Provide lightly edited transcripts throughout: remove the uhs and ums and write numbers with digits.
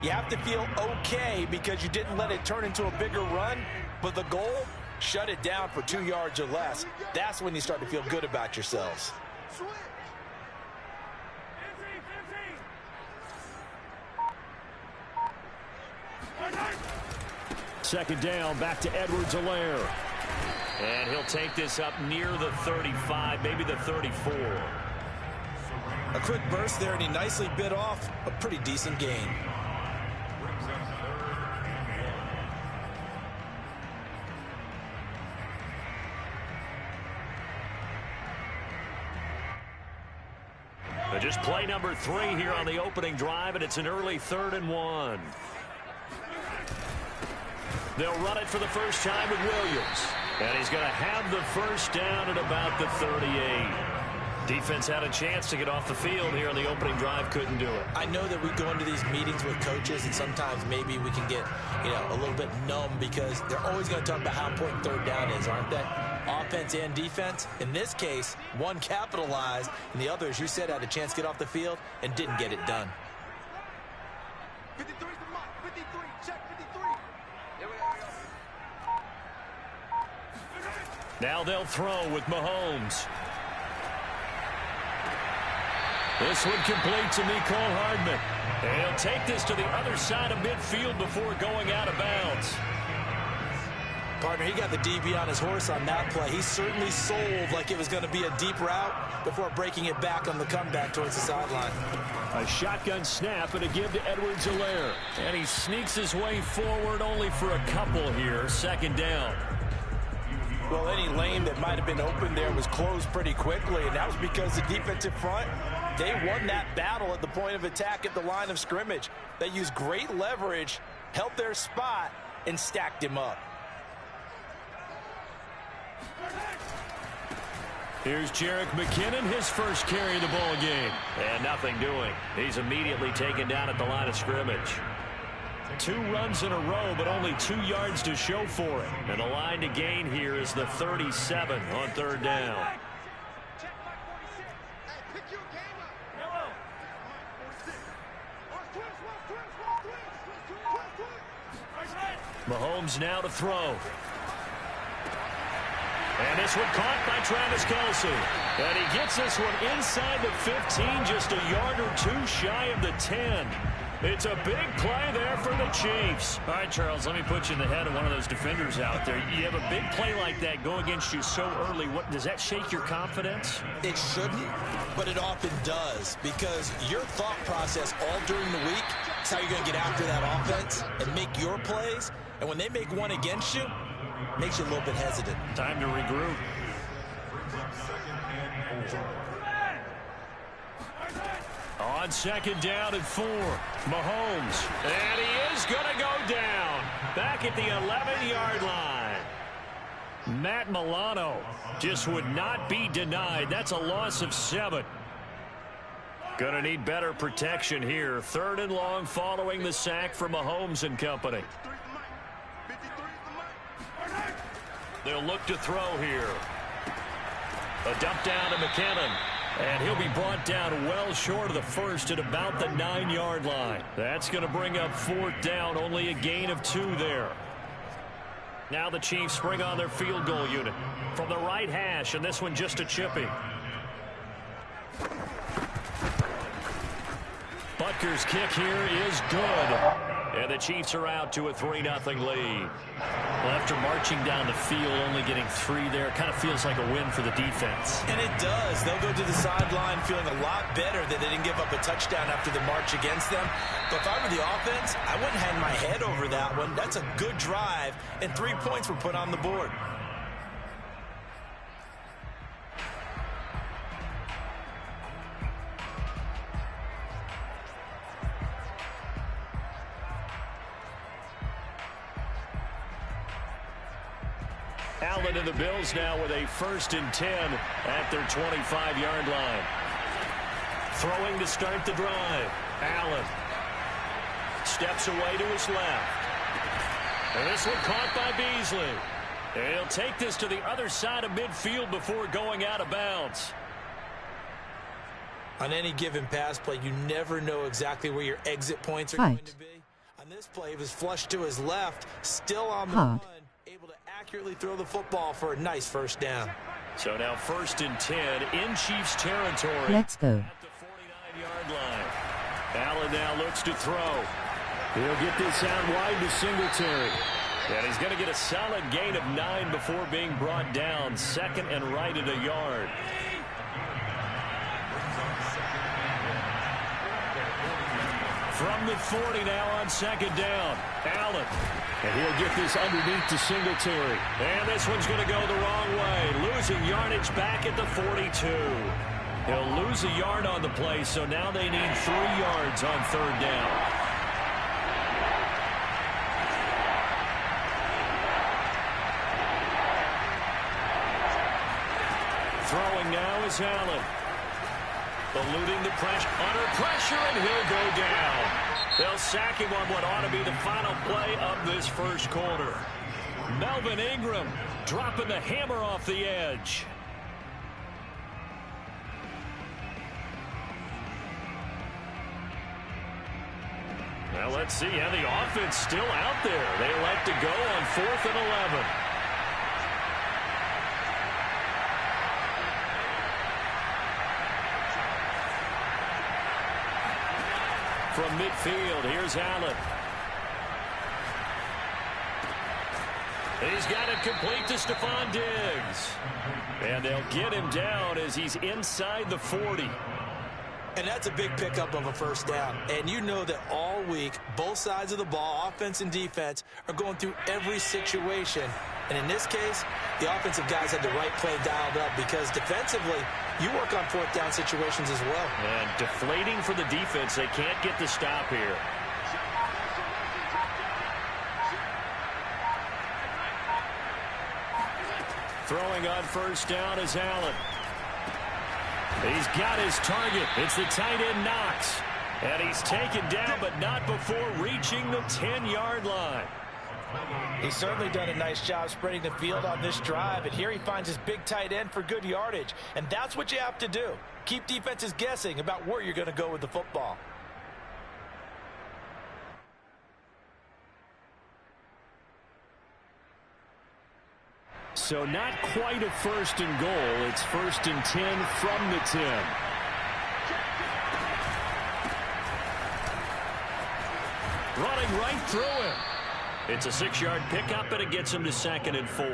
You have to feel okay because you didn't let it turn into a bigger run, but the goal, shut it down for 2 yards or less. That's when you start to feel good about yourselves. Second down, back to Edwards-Helaire. And he'll take this up near the 35, maybe the 34. A quick burst there, and he nicely bit off a pretty decent gain. Just play number 3 here on the opening drive, and it's an early 3rd and 1. They'll run it for the first time with Williams. And he's going to have the first down at about the 38. Defense had a chance to get off the field here on the opening drive, couldn't do it. I know that we go into these meetings with coaches, and sometimes maybe we can get, a little bit numb because they're always going to talk about how important 3rd down is, aren't they? Offense and defense. In this case, one capitalized, and the other, as you said, had a chance to get off the field and didn't get it done. 53 the mark. 53. Check 53. Here we go. Now they'll throw with Mahomes. This one complete to Mecole Hardman. And he'll take this to the other side of midfield before going out of bounds. Partner, he got the DB on his horse on that play. He certainly sold like it was going to be a deep route before breaking it back on the comeback towards the sideline. A shotgun snap and a give to Edwards-Helaire. And he sneaks his way forward only for a couple here. Second down. Well, any lane that might have been open there was closed pretty quickly, and that was because the defensive front, they won that battle at the point of attack at the line of scrimmage. They used great leverage, held their spot, and stacked him up. Here's Jerick McKinnon, his first carry of the ball game. And nothing doing. He's immediately taken down at the line of scrimmage. 2 runs in a row, but only 2 yards to show for it. And the line to gain here is the 37 on 3rd down. Mahomes now to throw. And this one caught by Travis Kelce. And he gets this one inside the 15, just a yard or 2 shy of the 10. It's a big play there for the Chiefs. All right, Charles, let me put you in the head of one of those defenders out there. You have a big play like that go against you so early. Does that shake your confidence? It shouldn't, but it often does, because your thought process all during the week is how you're going to get after that offense and make your plays. And when they make one against you, it makes you a little bit hesitant. Time to regroup. On 2nd down and 4, Mahomes. And he is going to go down back at the 11-yard line. Matt Milano just would not be denied. That's a loss of 7. Going to need better protection here. 3rd and long following the sack from Mahomes and company. They'll look to throw here. A dump down to McKinnon. And he'll be brought down well short of the first at about the 9-yard line. That's going to bring up 4th down, only a gain of 2 there. Now the Chiefs bring on their field goal unit from the right hash, and this one just a chippy. Butker's kick here is good. And the Chiefs are out to a 3-0 lead. Well, after marching down the field, only getting 3 there, kind of feels like a win for the defense. And it does. They'll go to the sideline feeling a lot better that they didn't give up a touchdown after the march against them. But if I were the offense, I wouldn't hang my head over that one. That's a good drive, and 3 points were put on the board. Allen and the Bills now with a 1st and 10 at their 25-yard line. Throwing to start the drive. Allen steps away to his left. And this one caught by Beasley. And he'll take this to the other side of midfield before going out of bounds. On any given pass play, you never know exactly where your exit points are going to be. this play, he was flushed to his left, still on the run, able to accurately throw the football for a nice first down. So now 1st and 10 in Chiefs territory. Let's go. At the 49-yard line. Allen now looks to throw. He'll get this out wide to Singletary. And he's going to get a solid gain of 9 before being brought down. 2nd and right at a yard. From the 40 now on 2nd down. Allen. And he'll get this underneath to Singletary. And this one's going to go the wrong way. Losing yardage back at the 42. He'll lose a yard on the play, so now they need 3 yards on 3rd down. Throwing now is Allen. Eluding the pressure, under pressure, and he'll go down. They'll sack him on what ought to be the final play of this first quarter. Melvin Ingram dropping the hammer off the edge. Well, let's see how the offense still out there. They elect to go on 4th and 11. From midfield, here's Allen. He's got it complete to Stephon Diggs. And they'll get him down as he's inside the 40. And that's a big pickup of a first down. And you know that all week, both sides of the ball, offense and defense, are going through every situation. And in this case, the offensive guys had the right play dialed up because defensively, you work on 4th down situations as well. And deflating for the defense. They can't get the stop here. Throwing on 1st down is Allen. He's got his target. It's the tight end Knox. And he's taken down, but not before reaching the 10-yard line. He's certainly done a nice job spreading the field on this drive, and here he finds his big tight end for good yardage. And that's what you have to do. Keep defenses guessing about where you're going to go with the football. So not quite a 1st and goal. It's 1st and 10 from the 10. Running right through him. It's a 6-yard pickup, and it gets him to 2nd and 4.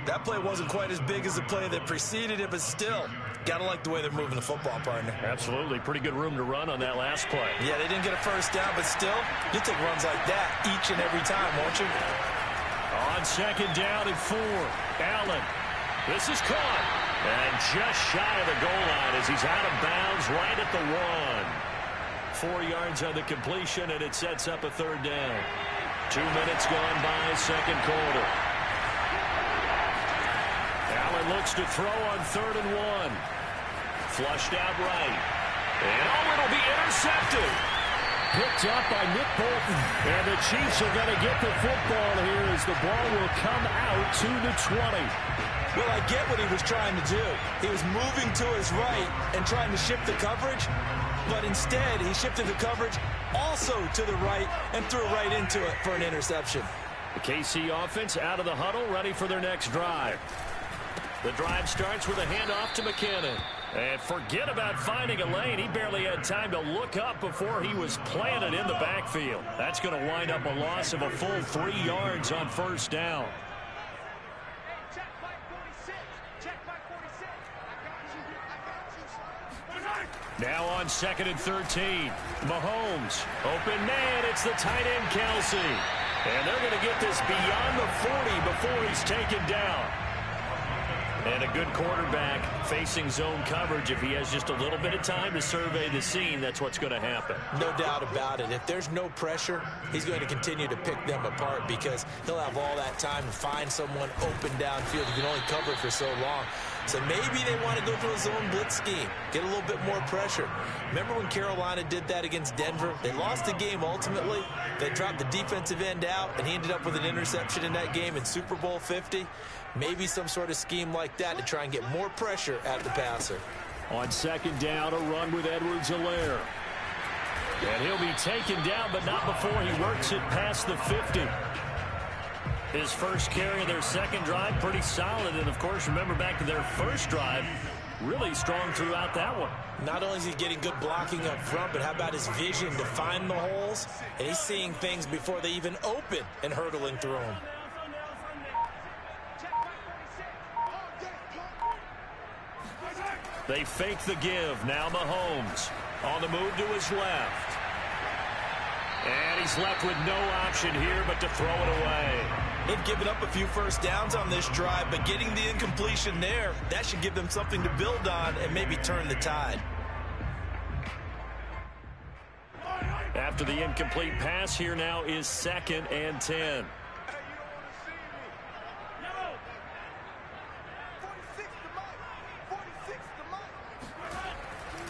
That play wasn't quite as big as the play that preceded it, but still, got to like the way they're moving the football, partner. Absolutely. Pretty good room to run on that last play. Yeah, they didn't get a first down, but still, you take runs like that each and every time, won't you? On 2nd down and 4. Allen. This is caught. And just shy of the goal line as he's out of bounds right at the 1. 4 yards on the completion, and it sets up a 3rd down. 2 minutes gone by, 2nd quarter. Allen looks to throw on 3rd and 1. Flushed out right. And it'll be intercepted. Picked up by Nick Bolton. And the Chiefs are going to get the football here as the ball will come out to the 20. Well, I get what he was trying to do. He was moving to his right and trying to shift the coverage, but instead he shifted the coverage also to the right and threw right into it for an interception. The KC offense out of the huddle, ready for their next drive. The drive starts with a handoff to McKinnon. And forget about finding a lane. He barely had time to look up before he was planted in the backfield. That's going to wind up a loss of a full 3 yards on 1st down. Now on 2nd and 13. Mahomes. Open man. It's the tight end Kelsey. And they're going to get this beyond the 40 before he's taken down. And a good quarterback facing zone coverage. If he has just a little bit of time to survey the scene, that's what's going to happen. No doubt about it. If there's no pressure, he's going to continue to pick them apart because he'll have all that time to find someone open downfield. You can only cover for so long. So maybe they want to go to a zone blitz scheme, get a little bit more pressure. Remember when Carolina did that against Denver? They lost the game ultimately. They dropped the defensive end out, and he ended up with an interception in that game in Super Bowl 50. Maybe some sort of scheme like that to try and get more pressure at the passer. On 2nd down, a run with Edwards-Helaire. And he'll be taken down, but not before he works it past the 50. His first carry of their second drive, pretty solid. And, of course, remember back to their first drive, really strong throughout that one. Not only is he getting good blocking up front, but how about his vision to find the holes? And he's seeing things before they even open and hurdling through them. They fake the give. Now Mahomes on the move to his left. And he's left with no option here but to throw it away. They've given up a few first downs on this drive, but getting the incompletion there, that should give them something to build on and maybe turn the tide. After the incomplete pass, here now is 2nd and 10.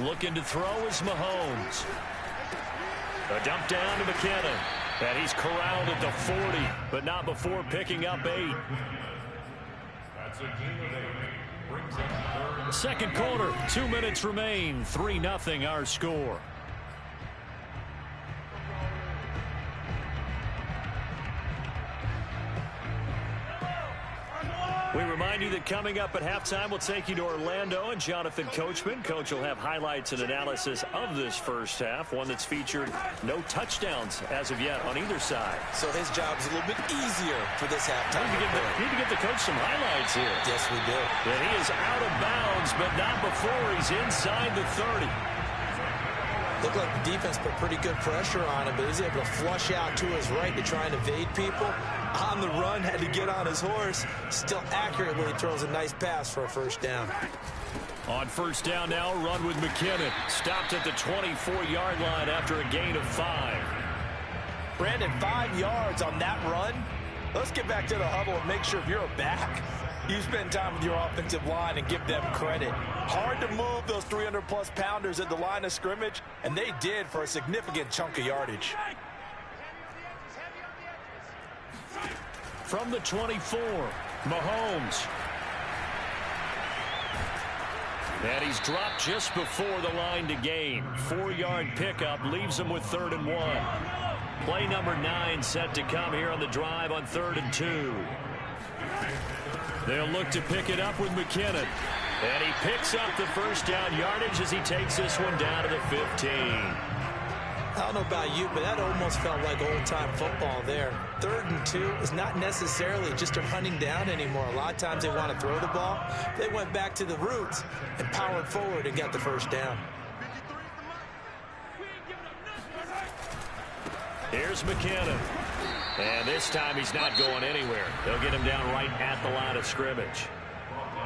Looking to throw is Mahomes. A dump down to McKinnon. And he's corralled at the 40, but not before picking up 8. Second quarter, 2 minutes remain. 3-0 our score. We remind you that coming up at halftime, we'll take you to Orlando and Jonathan Coachman. Coach will have highlights and analysis of this first half, one that's featured no touchdowns as of yet on either side. So his job's a little bit easier for this halftime. We need to give the coach some highlights here. Yes, we do. And he is out of bounds, but not before he's inside the 30. Looked like the defense put pretty good pressure on him, but he's able to flush out to his right to try and evade people. On the run, had to get on his horse. Still accurately throws a nice pass for a first down. On first down now, run with McKinnon. Stopped at the 24-yard line after a gain of 5. Brandon, 5 yards on that run. Let's get back to the huddle and make sure if you're a back, you spend time with your offensive line and give them credit. Hard to move those 300-plus pounders at the line of scrimmage, and they did for a significant chunk of yardage. From the 24, Mahomes. And he's dropped just before the line to gain. 4-yard pickup leaves him with 3rd and 1. Play number 9 set to come here on the drive on 3rd and 2. They'll look to pick it up with McKinnon. And he picks up the first down yardage as he takes this one down to the 15. I don't know about you, but that almost felt like old-time football there. 3rd and 2 is not necessarily just a running down anymore. A lot of times they want to throw the ball. They went back to the roots and powered forward and got the first down. Here's McKinnon. And this time he's not going anywhere. They'll get him down right at the line of scrimmage.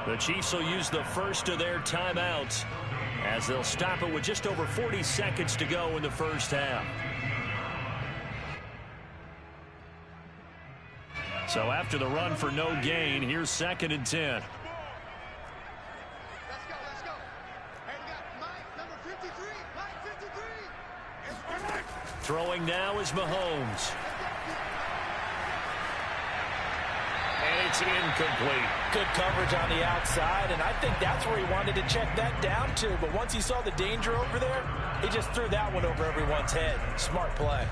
The Chiefs will use the first of their timeouts as they'll stop it with just over 40 seconds to go in the first half. So after the run for no gain, here's 2nd and 10. Let's go. Hey, we got Mike, number 53. Mike 53. Throwing now is Mahomes. And it's incomplete. Good coverage on the outside, and I think that's where he wanted to check that down to. But once he saw the danger over there, he just threw that one over everyone's head. Smart play.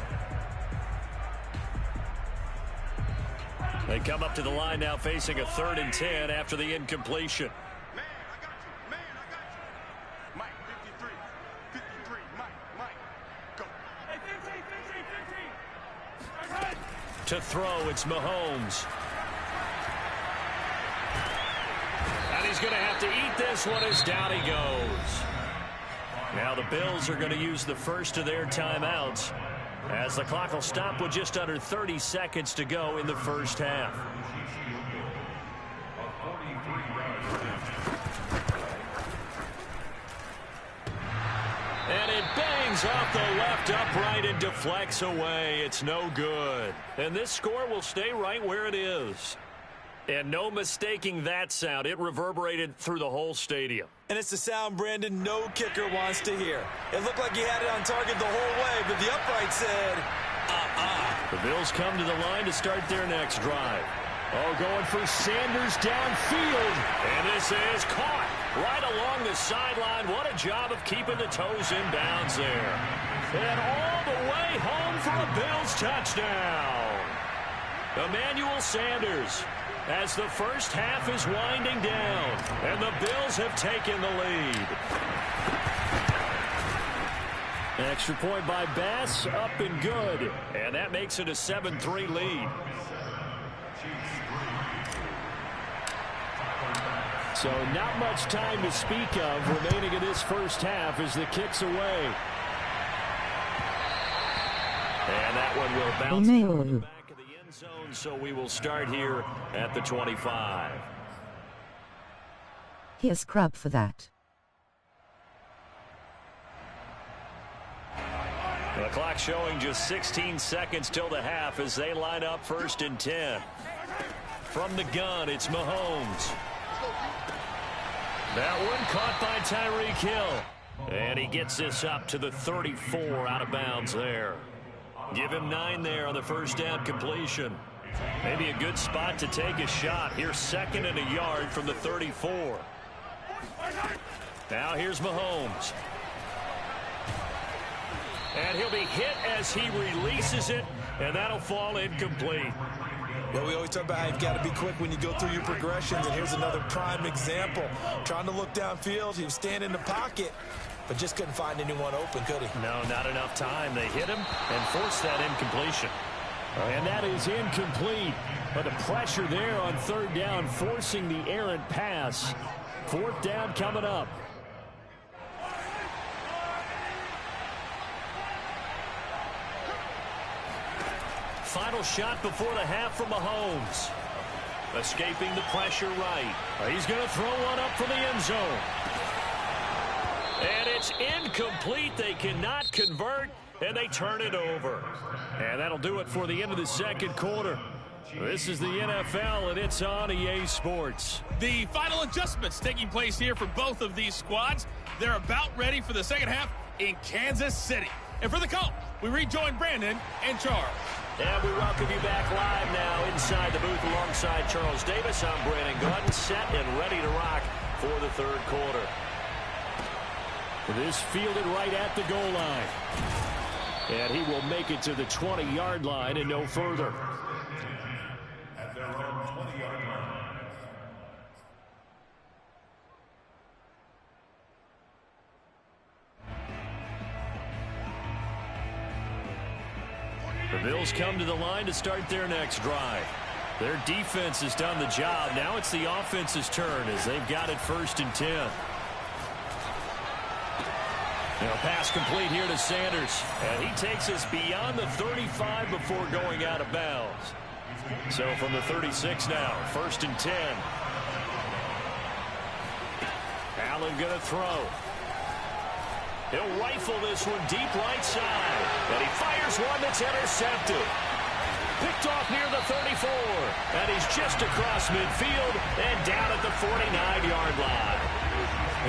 They come up to the line now facing a 3rd and 10 after the incompletion. Man, I got you. Mike 53. 53. Mike. Go. Hey, 50. To throw, it's Mahomes. And he's going to have to eat this one as down he goes. Now the Bills are going to use the first of their timeouts as the clock will stop with just under 30 seconds to go in the first half. And it bangs off the left upright and deflects away. It's no good. And this score will stay right where it is. And no mistaking that sound. It reverberated through the whole stadium. And it's the sound, Brandon, no kicker wants to hear. It looked like he had it on target the whole way, but the upright said, The Bills come to the line to start their next drive. Oh, going for Sanders downfield. And this is caught right along the sideline. What a job of keeping the toes in bounds there. And all the way home for a Bills touchdown. Emmanuel Sanders, as the first half is winding down, and the Bills have taken the lead. Extra point by Bass, up and good. And that makes it a 7-3 lead. So not much time to speak of remaining in this first half as the kick's away. And that one will bounce to the back of the end zone, so we will start here at the 25. Here's Crub for that. The clock showing just 16 seconds till the half as they line up 1st and 10. From the gun, it's Mahomes. That one caught by Tyreek Hill. And he gets this up to the 34 out of bounds there. Give him 9 there on the first down completion. Maybe a good spot to take a shot. Here's 2nd and a yard from the 34. Now here's Mahomes. And he'll be hit as he releases it, and that'll fall incomplete. Well, we always talk about how you've got to be quick when you go through your progressions, and here's another prime example. Trying to look downfield, he was standing in the pocket, but just couldn't find anyone open, could he? No, not enough time. They hit him and forced that incompletion. And that is incomplete. But the pressure there on 3rd down, forcing the errant pass. 4th down coming up. Final shot before the half from Mahomes. Escaping the pressure right. He's going to throw one up for the end zone. And it's incomplete. They cannot convert, and they turn it over. And that'll do it for the end of the 2nd quarter. This is the NFL, and it's on EA Sports. The final adjustments taking place here for both of these squads. They're about ready for the second half in Kansas City. And for the call, we rejoin Brandon and Charles. And we welcome you back live now inside the booth alongside Charles Davis. I'm Brandon Gordon, set and ready to rock for the 3rd quarter. This fielded right at the goal line. And he will make it to the 20-yard line and no further. At their own 20-yard line. The Bills come to the line to start their next drive. Their defense has done the job. Now it's the offense's turn as they've got it 1st and 10. Now pass complete here to Sanders. And he takes us beyond the 35 before going out of bounds. So from the 36 now, 1st and 10. Allen going to throw. He'll rifle this one deep right side. And he fires one that's intercepted. Picked off near the 34. And he's just across midfield and down at the 49-yard line.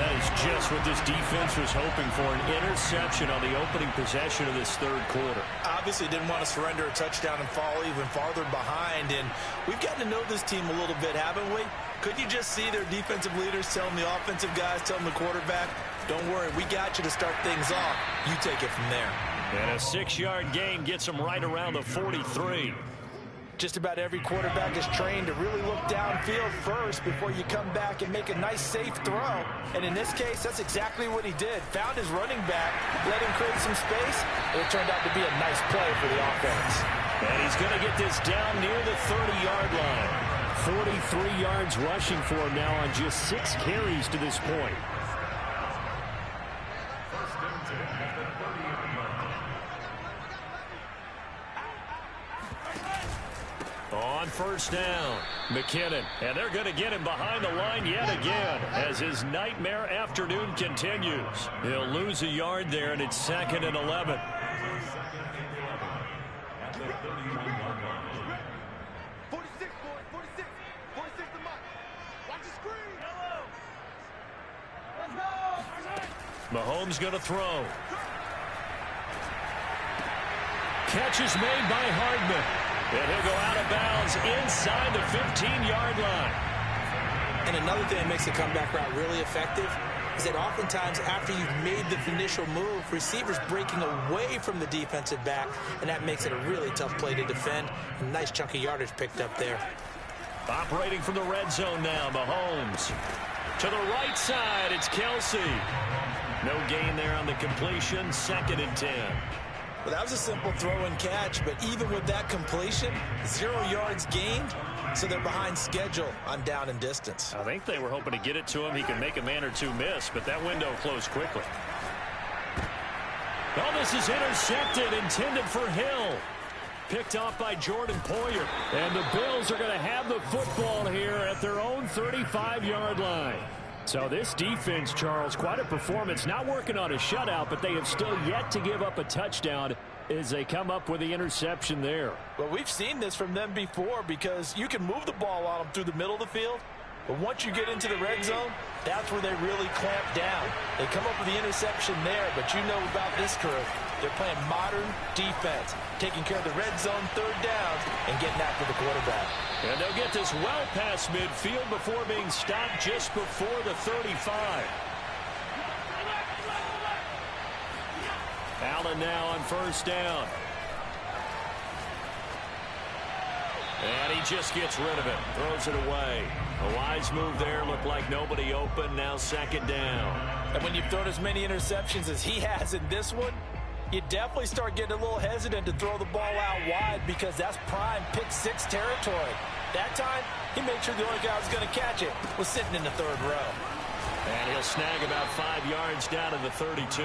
That is just what this defense was hoping for, an interception on the opening possession of this 3rd quarter. Obviously didn't want to surrender a touchdown and fall even farther behind, and we've gotten to know this team a little bit, haven't we? Couldn't you just see their defensive leaders telling the offensive guys, telling the quarterback, don't worry, we got you to start things off. You take it from there. And a 6-yard gain gets them right around the 43. Just about every quarterback is trained to really look downfield first before you come back and make a nice, safe throw. And in this case, that's exactly what he did. Found his running back, let him create some space, and it turned out to be a nice play for the offense. And he's going to get this down near the 30-yard line. 43 yards rushing for him now on just 6 carries to this point. On 1st down, McKinnon, and they're going to get him behind the line yet again as his nightmare afternoon continues. He'll lose a yard there, and it's 2nd and 11. 46, boys, 46. 46 to Mike. Watch the screen. Mahomes going to throw. Catch is made by Hardman. And he'll go out of bounds inside the 15-yard line. And another thing that makes the comeback route really effective, is that oftentimes after you've made the initial move, receivers breaking away from the defensive back, and that makes it a really tough play to defend. A nice chunk of yardage picked up there. Operating from the red zone now, Mahomes. To the right side, it's Kelsey. No gain there on the completion, 2nd and 10. Well, that was a simple throw and catch, but even with that completion, 0 yards gained, so they're behind schedule on down and distance. I think they were hoping to get it to him. He could make a man or two miss, but that window closed quickly. Oh, this is intercepted, intended for Hill. Picked off by Jordan Poyer. And the Bills are going to have the football here at their own 35-yard line. So this defense, Charles, quite a performance. Not working on a shutout, but they have still yet to give up a touchdown as they come up with the interception there. Well, we've seen this from them before because you can move the ball on them through the middle of the field, but once you get into the red zone, that's where they really clamp down. They come up with the interception there, but you know about this crew. They're playing modern defense, taking care of the red zone 3rd downs and getting after the quarterback. And they'll get this well past midfield before being stopped just before the 35. Allen now on 1st down. And he just gets rid of it, throws it away. A wise move there, looked like nobody open, now 2nd down. And when you've thrown as many interceptions as he has in this one, you definitely start getting a little hesitant to throw the ball out wide because that's prime pick 6 territory. That time, he made sure the only guy who was going to catch it was sitting in the 3rd row. And he'll snag about 5 yards down to the 32.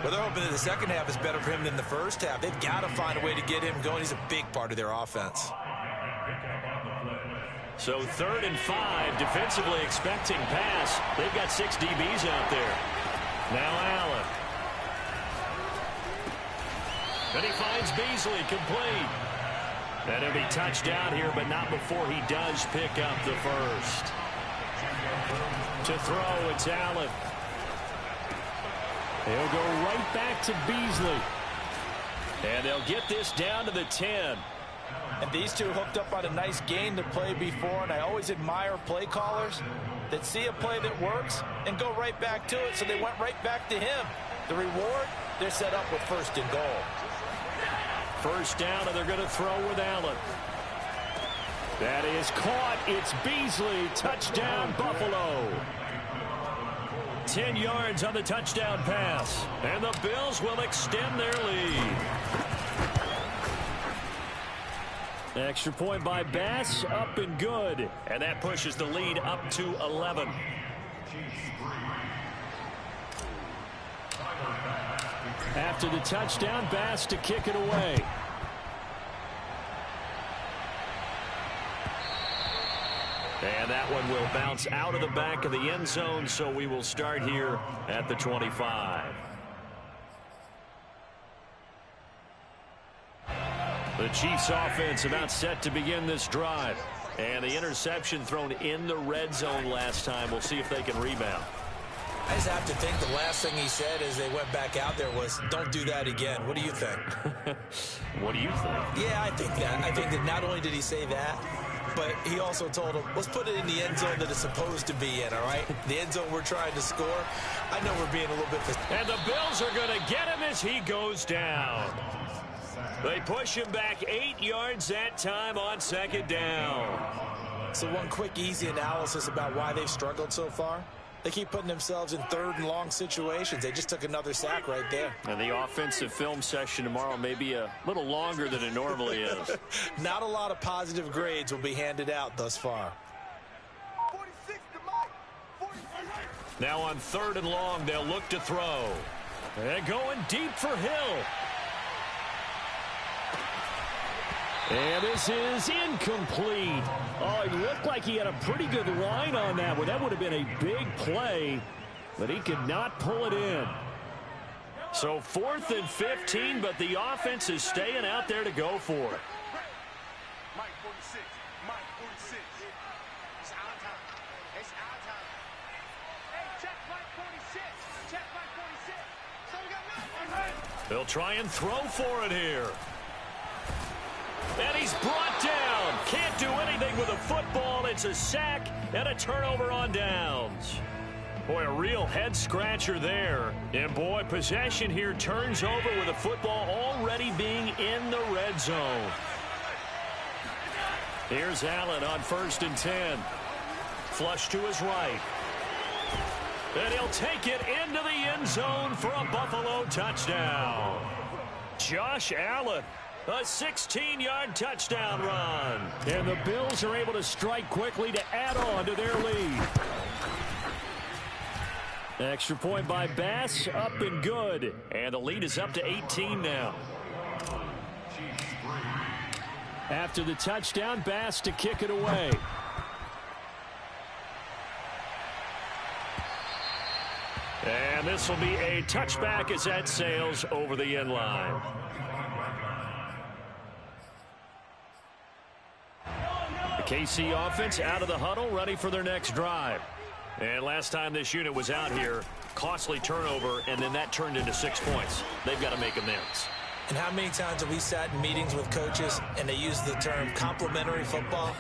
Well, they're hoping that the second half is better for him than the first half. They've got to find a way to get him going. He's a big part of their offense. So 3rd and 5, defensively expecting pass. They've got 6 DBs out there. Now Allen. And he finds Beasley complete. And he'll be touched down here, but not before he does pick up the first. To throw, it's Allen. He'll go right back to Beasley. And they'll get this down to the 10. And these two hooked up on a nice gain to play before, and I always admire play callers that see a play that works and go right back to it, so they went right back to him. The reward, they're set up with 1st and goal. 1st down, and they're going to throw with Allen. That is caught. It's Beasley. Touchdown, Buffalo. 10 yards on the touchdown pass. And the Bills will extend their lead. Extra point by Bass, up and good. And that pushes the lead up to 11. After the touchdown, Bass to kick it away. And that one will bounce out of the back of the end zone, so we will start here at the 25. The Chiefs offense about set to begin this drive. And the interception thrown in the red zone last time. We'll see if they can rebound. I just have to think the last thing he said as they went back out there was, don't do that again. What do you think? What do you think? Yeah, I think that. I think that not only did he say that, but he also told him, let's put it in the end zone that it's supposed to be in, all right? The end zone we're trying to score. I know we're being a little bit... And the Bills are going to get him as he goes down. They push him back 8 yards that time on 2nd down. So one quick, easy analysis about why they've struggled so far. They keep putting themselves in 3rd and long situations. They just took another sack right there. And the offensive film session tomorrow may be a little longer than it normally is. Not a lot of positive grades will be handed out thus far. 46 to Mike. 46. Now on 3rd and long, they'll look to throw. And going deep for Hill. And this is incomplete. Oh, it looked like he had a pretty good line on that one. That would have been a big play, but he could not pull it in. So 4th and 15, but the offense is staying out there to go for it. Mike 46. Mike 46. It's our time. It's our time. Hey, check Mike 46. Check Mike 46. So we got nothing. They'll try and throw for it here. And he's brought down. Can't do anything with a football. It's a sack and a turnover on downs. Boy, a real head-scratcher there. And, boy, possession here turns over with the football already being in the red zone. Here's Allen on 1st and 10. Flush to his right. And he'll take it into the end zone for a Buffalo touchdown. Josh Allen, a 16-yard touchdown run. And the Bills are able to strike quickly to add on to their lead. Extra point by Bass, up and good. And the lead is up to 18 now. After the touchdown, Bass to kick it away. And this will be a touchback as that sails over the end line. The KC offense out of the huddle, ready for their next drive. And last time this unit was out here, costly turnover, and then that turned into 6 points. They've got to make amends. And how many times have we sat in meetings with coaches and they use the term complementary football?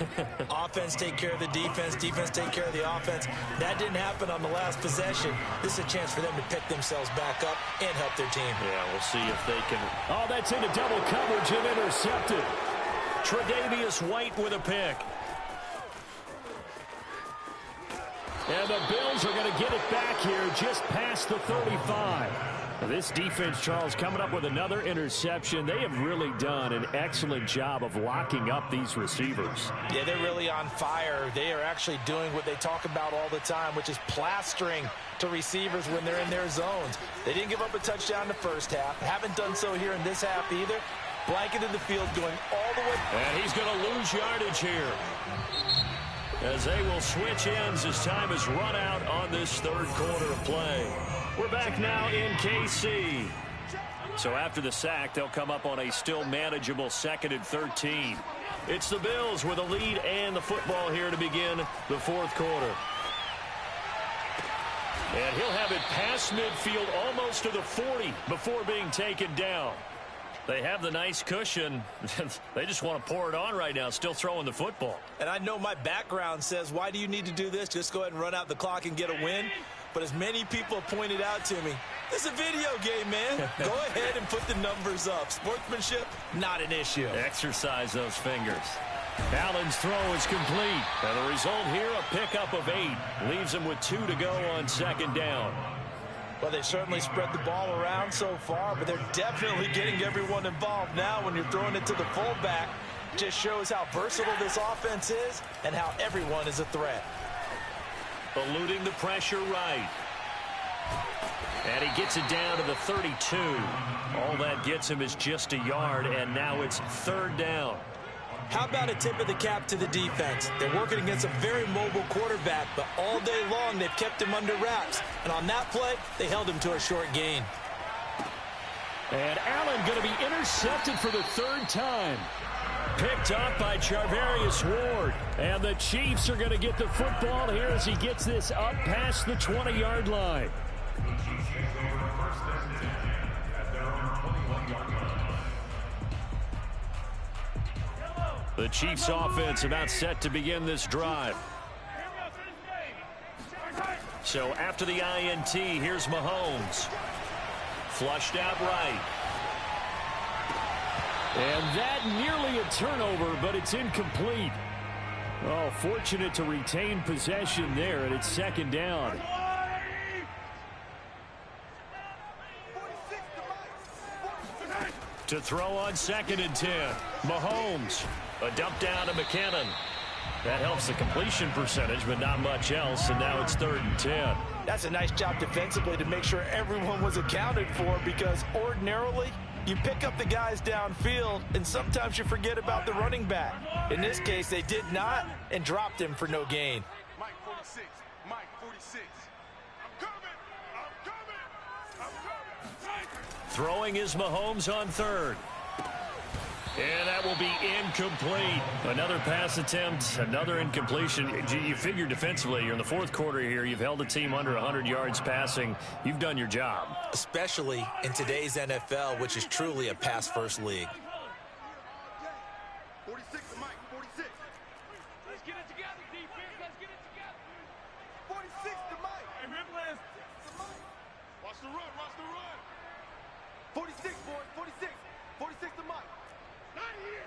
Offense take care of the defense, defense take care of the offense. That didn't happen on the last possession. This is a chance for them to pick themselves back up and help their team. Yeah, we'll see if they can. Oh, that's into double coverage and intercepted. Tre'Davious White with a pick. And the Bills are going to get it back here just past the 35. This defense, Charles, coming up with another interception. They have really done an excellent job of locking up these receivers. Yeah, they're really on fire. They are actually doing what they talk about all the time, which is plastering to receivers when they're in their zones. They didn't give up a touchdown in the first half. Haven't done so here in this half either. Blanketed the field, going all the way. And he's going to lose yardage here, as they will switch ends as time is run out on this third quarter of play. We're back now in KC. So after the sack, they'll come up on a still manageable 2nd and 13. It's the Bills with a lead and the football here to begin the fourth quarter. And he'll have it past midfield almost to the 40 before being taken down. They have the nice cushion. They just want to pour it on right now, still throwing the football. And I know my background says, why do you need to do this? Just go ahead and run out the clock and get a win. But as many people have pointed out to me, this is a video game, man. Go ahead and put the numbers up. Sportsmanship, not an issue. Exercise those fingers. Allen's throw is complete. And the result here, a pickup of 8. Leaves him with 2 to go on 2nd down. Well, they certainly spread the ball around so far, but they're definitely getting everyone involved now when you're throwing it to the fullback. Just shows how versatile this offense is and how everyone is a threat. Eluding the pressure right. And he gets it down to the 32. All that gets him is just a yard, and now it's 3rd down. How about a tip of the cap to the defense? They're working against a very mobile quarterback, but all day long they've kept him under wraps. And on that play, they held him to a short gain. And Allen going to be intercepted for the 3rd time. Picked up by Charvarius Ward. And the Chiefs are going to get the football here as he gets this up past the 20-yard line. The Chiefs offense about set to begin this drive. So after the INT, here's Mahomes. Flushed out right. And that nearly a turnover, but it's incomplete. Oh, fortunate to retain possession there, and it's 2nd down. To throw on 2nd and 10. Mahomes. A dump down to McKinnon. That helps the completion percentage, but not much else, and now it's 3rd and 10. That's a nice job defensively to make sure everyone was accounted for, because ordinarily you pick up the guys downfield, and sometimes you forget about the running back. In this case, they did not, and dropped him for no gain. Mike 46, Mike 46. I'm coming. Throwing is Mahomes on 3rd. And that will be incomplete. Another pass attempt, another incompletion. You figure defensively, you're in the 4th quarter here. You've held a team under 100 yards passing. You've done your job. Especially in today's NFL, which is truly a pass-first league. 46 to Mike 46. Let's get it together, defense. Let's get it together. 46 to Mike. Hey, Midland. Watch the run, watch the run. 46, boys, 46. 46 to Mike. Not here.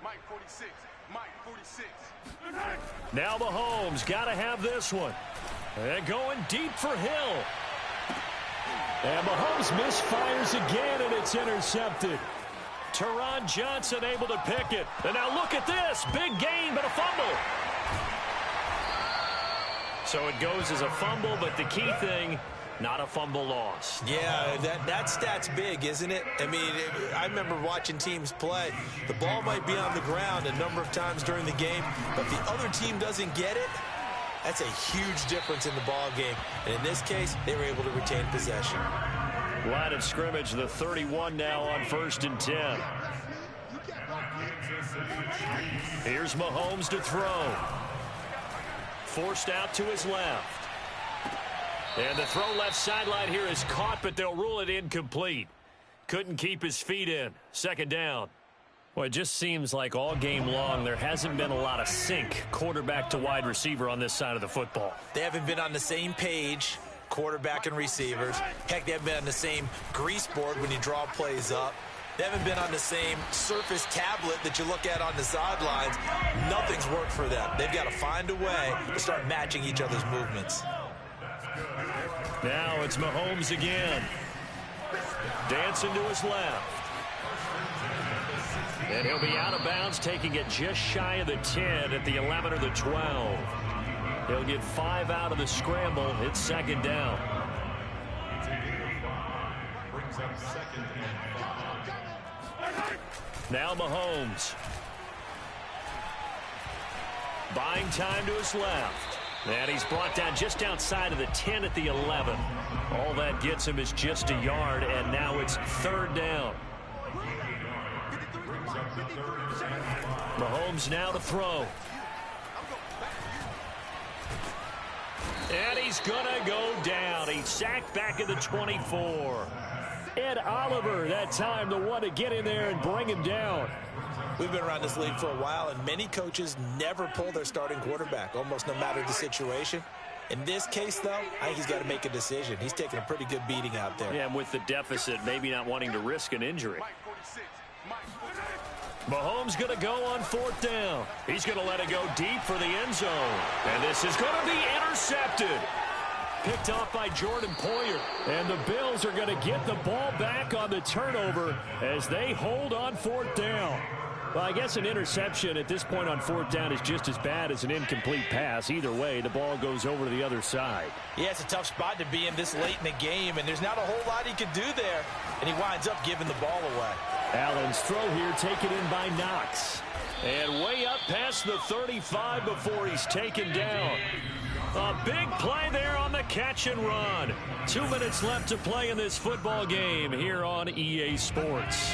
Mike 46. Mike 46. Now Mahomes got to have this one. And going deep for Hill. And Mahomes misfires again, and it's intercepted. Teron Johnson able to pick it. And now look at this. Big gain, but a fumble. So it goes as a fumble, but the key thing, not a fumble loss. Yeah, that stat's big, isn't it? I mean, I remember watching teams play. The ball might be on the ground a number of times during the game, but the other team doesn't get it. That's a huge difference in the ball game. And in this case, they were able to retain possession. Line of scrimmage, the 31 now on 1st and 10. Here's Mahomes to throw. Forced out to his left. And the throw left sideline here is caught, but they'll rule it incomplete. Couldn't keep his feet in. 2nd down. Well, it just seems like all game long there hasn't been a lot of sync quarterback to wide receiver on this side of the football. They haven't been on the same page, quarterback and receivers. Heck, they haven't been on the same grease board when you draw plays up. They haven't been on the same surface tablet that you look at on the sidelines. Nothing's worked for them. They've got to find a way to start matching each other's movements. Now it's Mahomes again. Dancing to his left. And he'll be out of bounds, taking it just shy of the 10 at the 11 or the 12. He'll get 5 out of the scramble. It's 2nd down. Now Mahomes. Buying time to his left. And he's brought down just outside of the 10 at the 11. All that gets him is just a yard, and now it's 3rd down. Mahomes now to throw. And he's going to go down. He's sacked back at the 24. Ed Oliver that time the one to get in there and bring him down. We've been around this league for a while, and many coaches never pull their starting quarterback, almost no matter the situation. In this case, though, I think he's got to make a decision. He's taking a pretty good beating out there. Yeah, and with the deficit, maybe not wanting to risk an injury. Mahomes going to go on 4th down. He's going to let it go deep for the end zone. And this is going to be intercepted. Picked off by Jordan Poyer. And the Bills are going to get the ball back on the turnover as they hold on 4th down. Well, I guess an interception at this point on 4th down is just as bad as an incomplete pass. Either way, the ball goes over to the other side. Yeah, it's a tough spot to be in this late in the game, and there's not a whole lot he could do there. And he winds up giving the ball away. Allen's throw here taken in by Knox. And way up past the 35 before he's taken down. A big play there on the catch and run. 2 minutes left to play in this football game here on EA Sports.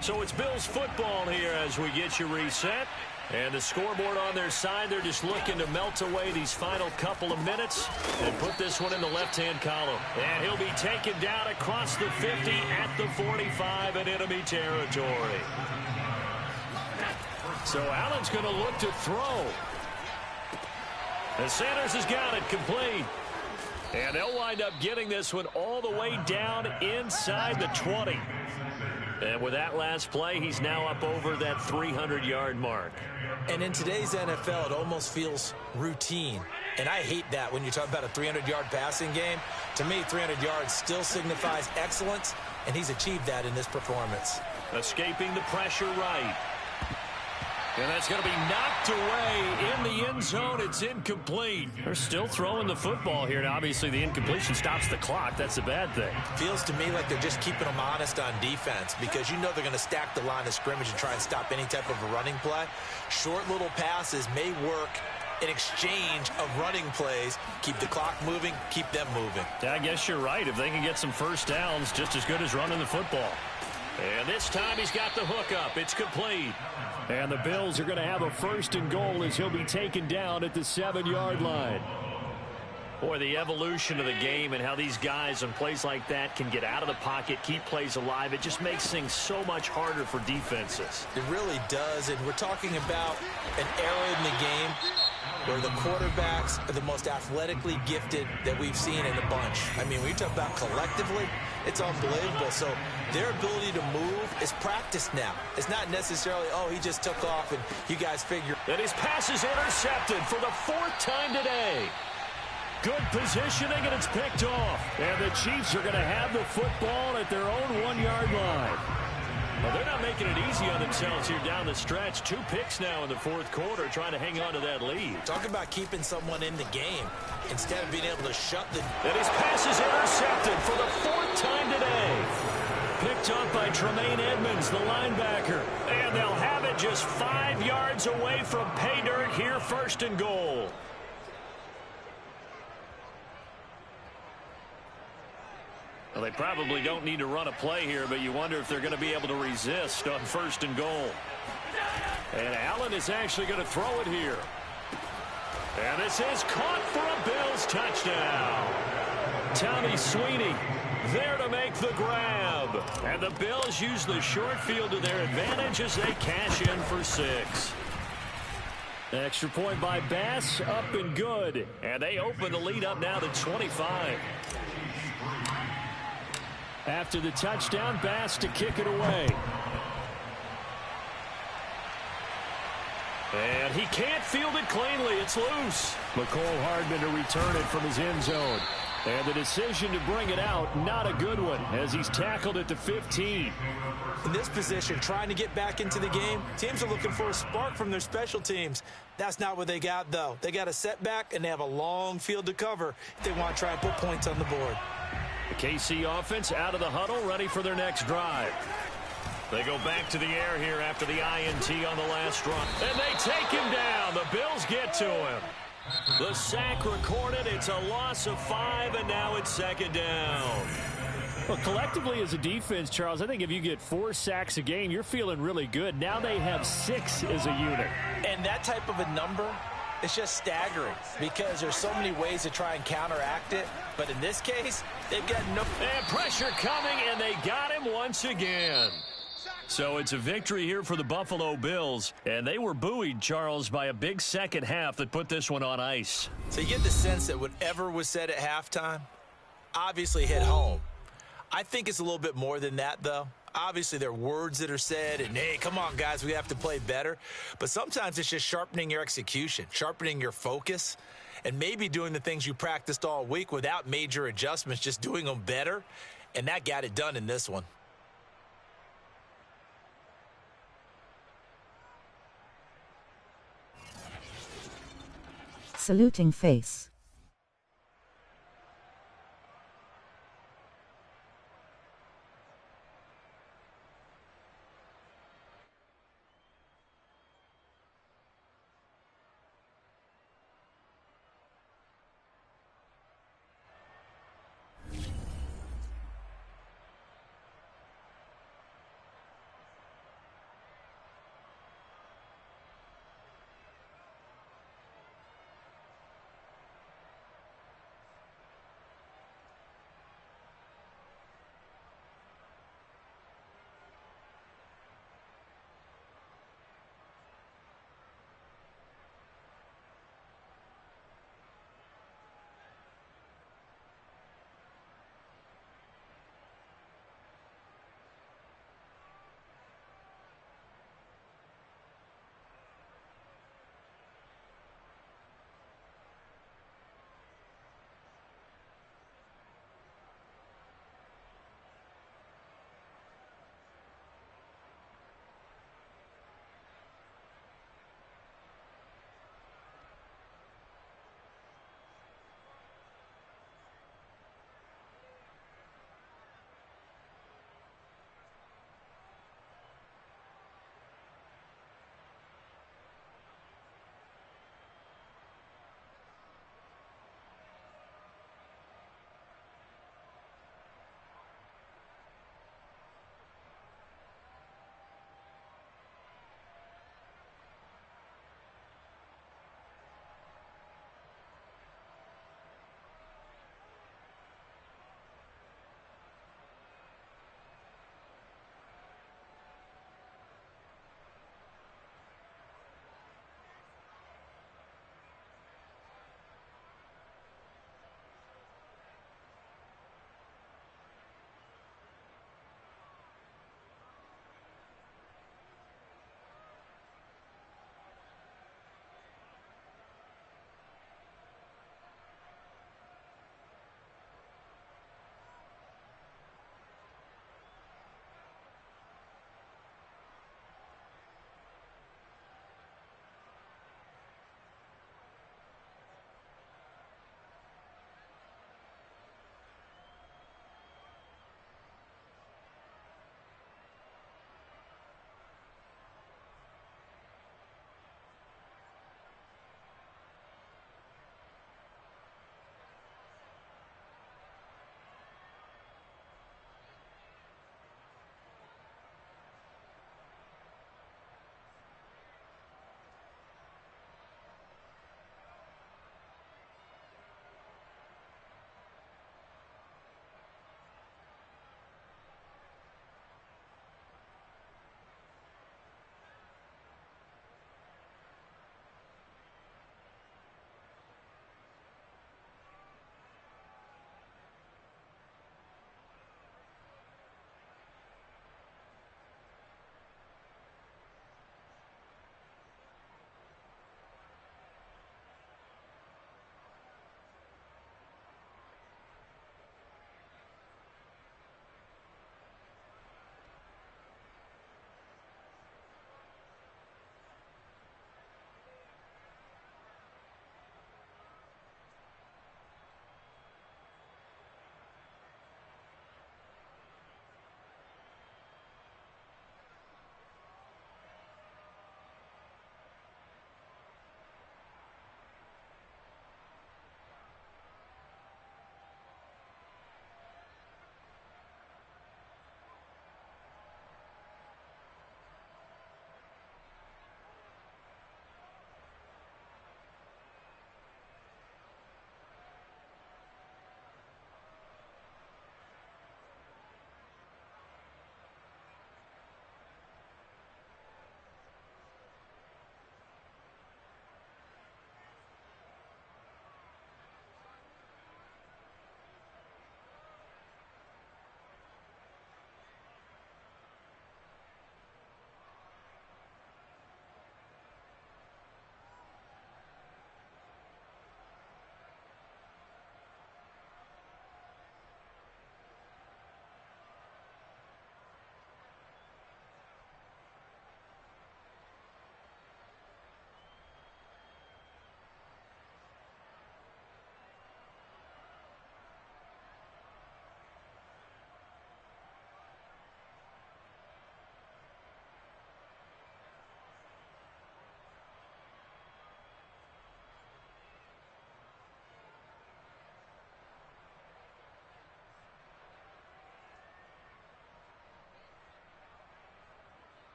So it's Bills football here as we get you reset. And the scoreboard on their side, they're just looking to melt away these final couple of minutes and put this one in the left-hand column. And he'll be taken down across the 50 at the 45 in enemy territory. So Allen's going to look to throw. And Sanders has got it complete. And they'll wind up getting this one all the way down inside the 20. And with that last play, he's now up over that 300-yard mark. And in today's NFL, it almost feels routine. And I hate that when you talk about a 300-yard passing game. To me, 300 yards still signifies excellence, and he's achieved that in this performance. Escaping the pressure right. And that's going to be knocked away in the end zone. It's incomplete. They're still throwing the football here. Now, obviously, the incompletion stops the clock. That's a bad thing. Feels to me like they're just keeping them honest on defense because you know they're going to stack the line of scrimmage and try and stop any type of a running play. Short little passes may work in exchange of running plays. Keep the clock moving, keep them moving. Yeah, I guess you're right. If they can get some first downs, just as good as running the football. And this time he's got the hook up. It's complete. And the Bills are going to have a 1st and goal as he'll be taken down at the 7-yard line. Boy, the evolution of the game and how these guys on plays like that can get out of the pocket, keep plays alive, it just makes things so much harder for defenses. It really does, and we're talking about an era in the game where the quarterbacks are the most athletically gifted that we've seen in a bunch. I mean, when you talk about collectively, it's unbelievable. So their ability to move is practiced now. It's not necessarily, oh, he just took off and you guys figure. And his pass is intercepted for the 4th time today. Good positioning, and it's picked off. And the Chiefs are going to have the football at their own 1-yard line. Well, they're not making it easy on themselves here down the stretch. 2 picks now in the 4th quarter, trying to hang on to that lead. Talk about keeping someone in the game instead of being able to shut the... And his pass is intercepted for the 4th time today. Picked up by Tremaine Edmonds, the linebacker. And they'll have it just 5 yards away from pay dirt here, 1st and goal. Well, they probably don't need to run a play here, but you wonder if they're going to be able to resist on 1st and goal. And Allen is actually going to throw it here. And this is caught for a Bills touchdown. Tommy Sweeney there to make the grab. And the Bills use the short field to their advantage as they cash in for 6. Extra point by Bass, up and good. And they open the lead up now to 25. After the touchdown, Bass to kick it away. And he can't field it cleanly. It's loose. McCole Hardman to return it from his end zone. And the decision to bring it out, not a good one, as he's tackled at the 15. In this position, trying to get back into the game, teams are looking for a spark from their special teams. That's not what they got, though. They got a setback, and they have a long field to cover if they want to try and put points on the board. The KC offense out of the huddle, ready for their next drive. They go back to the air here after the INT on the last run. And they take him down. The Bills get to him. The sack recorded. It's a loss of 5, and now it's 2nd down. Well, collectively as a defense, Charles, I think if you get 4 sacks a game, you're feeling really good. Now they have 6 as a unit. And that type of a number, it's just staggering because there's so many ways to try and counteract it. But in this case, they've got no... And pressure coming, and they got him once again. So it's a victory here for the Buffalo Bills. And they were buoyed, Charles, by a big second half that put this one on ice. So you get the sense that whatever was said at halftime obviously hit home. I think it's a little bit more than that, though. Obviously, there are words that are said, and, hey, come on, guys, we have to play better. But sometimes it's just sharpening your execution, sharpening your focus, and maybe doing the things you practiced all week without major adjustments, just doing them better. And that got it done in this one. Saluting face.